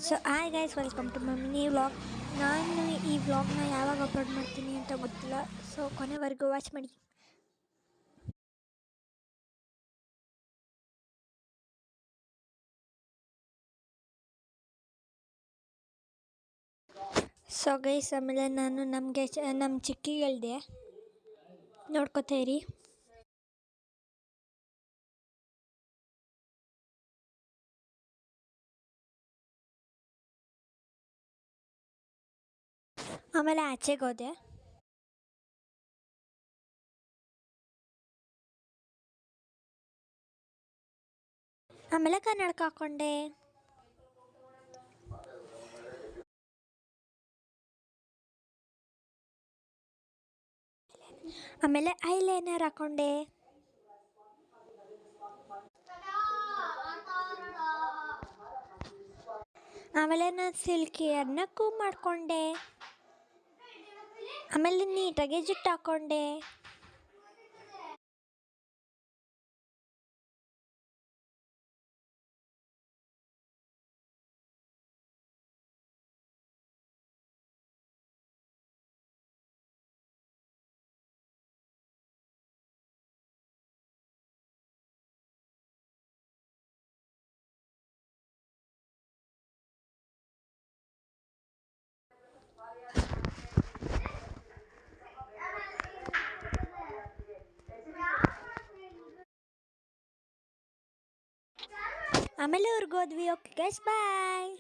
So hi guys, welcome to my mini vlog. ನಾನು ಈ ವ್ಲಾಗ್ನ ಯಾವಾಗ ಅಪ್ಲೋಡ್ ಮಾಡ್ತೀನಿ ಅಂತ ಗೊತ್ತಿಲ್ಲ, ಸೊ ಕೊನೆವರೆಗೂ ವಾಚ್ ಮಾಡಿ. ಸೊ ಗೈಸ್, ಆಮೇಲೆ ನಾನು ನಮ್ಮ ಚಿಕ್ಕಿಗೆ ಹೇಳಿದೆ, ನೋಡ್ಕೋತಾ ಇರಿ. ಆಮೇಲೆ ಆಚೆಗೆ ಹೋದೆ. ಆಮೇಲೆ ಕನ್ನಡಕ ಹಾಕ್ಕೊಂಡೆ. ಆಮೇಲೆ ಐಲೈನರ್ ಹಾಕ್ಕೊಂಡೆ. ಆಮೇಲೆ ನಾನು ಸಿಲ್ಕಿ ಹೇರ್ನ ಕೂಮ್ ಮಾಡಿಕೊಂಡೆ. ಆಮೇಲೆ ನೀಟಾಗಿ ಜುಟ್ಟು ಹಾಕ್ಕೊಂಡೆ. ಆಮೇಲೆ ಊರಿಗೆ ಹೋದ್ವಿ. ಓಕೆ ಗೈಸ್, ಬಾಯ್.